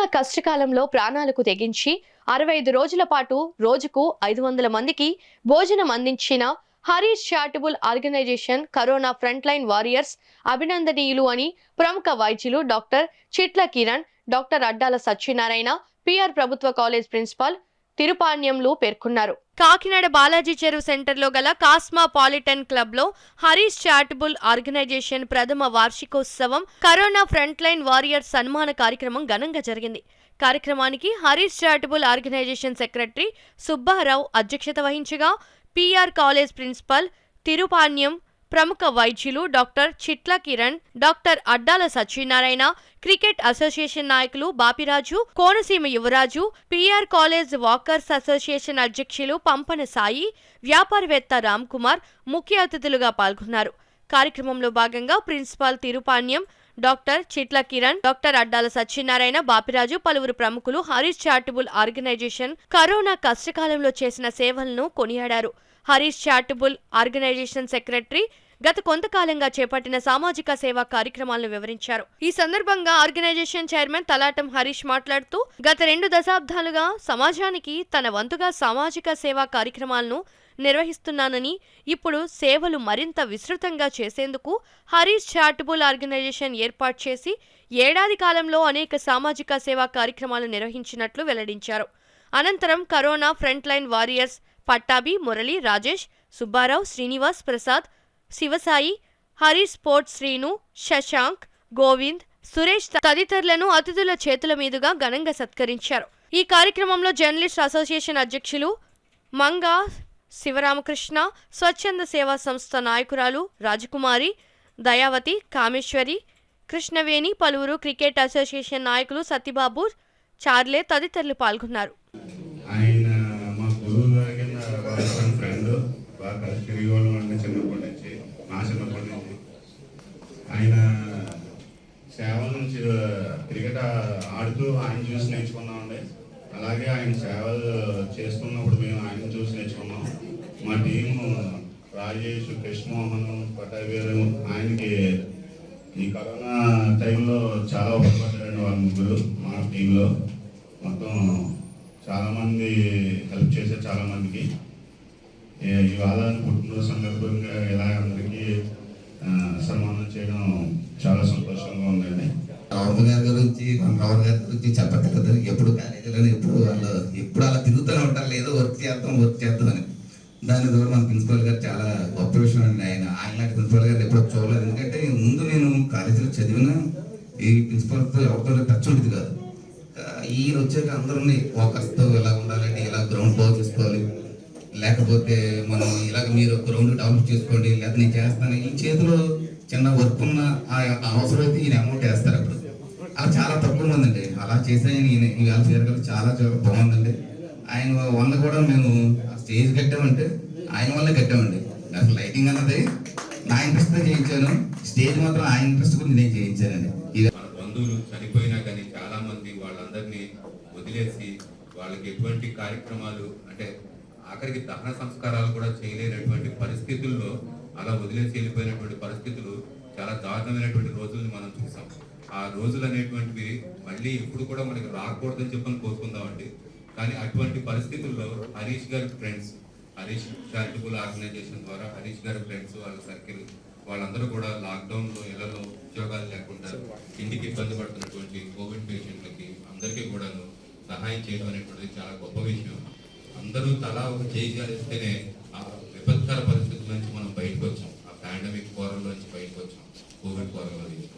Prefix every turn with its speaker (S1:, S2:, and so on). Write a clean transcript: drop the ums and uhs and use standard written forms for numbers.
S1: Corona కష్టకాలంలో ప్రాణాలకు తెగించి 65 రోజుల పాటు రోజుకు 500 మందికి భోజనం అందించిన Harish charitable organisation corona front line warriors అభినందనీయులు అని ప్రముఖ వైద్యులు doctor Chitla Kiran, doctor Addala Satyanarayana, PR ప్రభుత్వ కాలేజ్ ప్రిన్సిపాల్ తిరుపాణ్యంలు పేర్కొన్నారు. కాకినాడ బాలాజీ చెరువు సెంటర్లో గల కాస్మాపాలిటన్ క్లబ్ లో హరీష్ చారిటబుల్ ఆర్గనైజేషన్ ప్రథమ వార్షికోత్సవం కరోనా ఫ్రంట్ లైన్ వారియర్స్ సన్మాన కార్యక్రమం ఘనంగా జరిగింది. కార్యక్రమానికి Harish charitable organisation secretary Subbarao అధ్యక్షత వహించగా పిఆర్ కాలేజ్ ప్రిన్సిపల్ తిరుపాణ్యం, ప్రముఖ వైద్యులు doctor Chitla Kiran, doctor Addala Satyanarayana, cricket association నాయకులు బాపిరాజు, కోనసీమ యువరాజు, పిఆర్ కాలేజ్ వాకర్స్ అసోసియేషన్ అధ్యక్షులు పంపన సాయి, వ్యాపారవేత్త రామ్ కుమార్ ముఖ్య అతిథులుగా పాల్గొన్నారు. కార్యక్రమంలో భాగంగా principal Tirupanyam, doctor Chitla Kiran, doctor Addala Satyanarayana, Bapiraju, పలువురు ప్రముఖులు హరీష్ చారిటబుల్ ఆర్గనైజేషన్ కరోనా కష్టకాలంలో చేసిన సేవలను కొనియాడారు. హరీష్ చారిటబుల్ ఆర్గనైజేషన్ సెక్రటరీ గత కొంతకాలంగా చేపట్టిన సామాజిక సేవా కార్యక్రమాలను వివరించారు. ఈ సందర్భంగా ఆర్గనైజేషన్ చైర్మన్ తలాటం హరీష్ మాట్లాడుతూ గత 2 దశాబ్దాలుగా సమాజానికి తన వంతుగా సామాజిక సేవా కార్యక్రమాలను నిర్వహిస్తున్నానని, ఇప్పుడు సేవలు మరింత విస్తృతంగా చేసేందుకు హరీష్ చారిటబుల్ ఆర్గనైజేషన్ ఏర్పాటు చేసి ఏడాది కాలంలో అనేక సామాజిక సేవా కార్యక్రమాలు నిర్వహించినట్లు వెల్లడించారు. అనంతరం corona front line warriors Pattabhi, Murali, Rajesh, Subbarao, Srinivas, Prasad, Sivasai, Harish sports Srinu, Sasank, Govind, Suresh తదితరులను అతిథుల చేతుల మీదుగా ఘనంగా సత్కరించారు. ఈ కార్యక్రమంలో జర్నలిస్ట్ అసోసియేషన్ అధ్యక్షులు మంగా శివరామకృష్ణ, స్వచ్ఛంద సేవా సంస్థ నాయకురాలు రాజకుమారి, దయావతి, కామేశ్వరి, కృష్ణవేణి, పలువురు క్రికెట్ అసోసియేషన్ నాయకులు సత్యబాబు, చార్లే తదితరులు పాల్గొన్నారు.
S2: ఆయన సేవల నుంచి క్రికెట్ ఆడుతూ ఆయన చూసి నేర్చుకున్నామండి. అలాగే ఆయన సేవలు చేస్తున్నప్పుడు మేము ఆయన చూసి నేర్చుకున్నాం. మా టీము రాజేష్, కృష్ణమోహన్, పటాబీరు ఆయనకి ఈ కరోనా టైంలో చాలా ఉపయోగపడ్డారండి. వాళ్ళ ముగ్గురు మా టీంలో మొత్తం చాలామంది హెల్ప్ చేశారు. చాలామందికి ఇవాళ పుట్టినరోజు సందర్భంగా ఇలా అందరికీ సన్మానం చేయడం చాలా సంతోషంగా ఉందండి.
S3: రావు గారి గురించి చెప్పట్లేదు. ఎప్పుడు కాలేజీలో ఎప్పుడు అలా తిరుగుతూనే ఉంటారు, లేదో వర్క్ చేద్దాం అని. దాని ద్వారా మన ప్రిన్సిపల్ గారు చాలా గొప్ప విషయం అండి. ఆయన ప్రిన్సిపల్ గారు ఎప్పుడు చూడలేదు. ఎందుకంటే ముందు నేను కాలేజీలో చదివిన ఈ ప్రిన్సిపల్తో ఎవరితో టచ్ ఉండేది కాదు. ఈయన వచ్చాక అందరినీ ఫోకస్తో ఇలా ఉండాలండి, ఇలా గ్రౌండ్ బాగు చేసుకోవాలి, లేకపోతే మనం ఇలాగ మీరు గ్రౌండ్ డెవలప్ చేసుకోండి, లేకపోతే నేను చేస్తాను. ఈ చేతిలో చిన్న వర్క్ ఉన్న అవసరం అయితే ఈయన అమౌంట్ వేస్తారు. అప్పుడు అలా చాలా తక్కువ ఉందండి. అలా చేసే ఈయన ఇవాళ చేయగల చాలా చాలా బాగుందండి. ఆయన వల్ల కూడా మేము స్టేజ్ కట్టామంటే ఆయన వల్లే కట్టామండి. అసలు లైటింగ్ అన్నది నా ఇంట్రెస్ట్తో చేయించాను, స్టేజ్ మాత్రం ఆయన ఇంట్రెస్ట్ గురించి నేను చేయించానండి.
S4: బంధువులు చనిపోయినా కానీ చాలా మంది వాళ్ళందరినీ వదిలేసి వాళ్ళకి ఎటువంటి కార్యక్రమాలు అంటే ఆఖరికి దహన సంస్కారాలు కూడా చేయలేనటువంటి పరిస్థితుల్లో అలా వదిలేసి వెళ్ళిపోయినటువంటి పరిస్థితులు చాలా దారుణమైనటువంటి రోజుల్ని మనం చూసాం. ఆ రోజులు అనేటువంటివి మళ్ళీ ఇప్పుడు కూడా మనకి రాకూడదని చెప్పని కోరుకుందామండి. కానీ అటువంటి పరిస్థితుల్లో హరీష్ గారి ఫ్రెండ్స్, హరీష్ చారిటబుల్ ఆర్గనైజేషన్ ద్వారా హరీష్ గారి ఫ్రెండ్స్, వాళ్ళ సర్కిల్ వాళ్ళందరూ కూడా లాక్డౌన్లో ఇళ్లలో ఉద్యోగాలు లేకుండా ఇంటికి ఇబ్బంది పడుతున్నటువంటి కోవిడ్ పేషెంట్లకి అందరికీ కూడా సహాయం చేయడం అనేటువంటిది చాలా గొప్ప విషయం. అందరూ తలా ఒక చేయాలిస్తేనే ఆ విపత్కర పరిస్థితుల నుంచి మనం బయటకు వచ్చాం. ఆ పాండమిక్ కోరల్లో నుంచి బయటకు వచ్చాం, కోవిడ్ కోరల్లో నుంచి.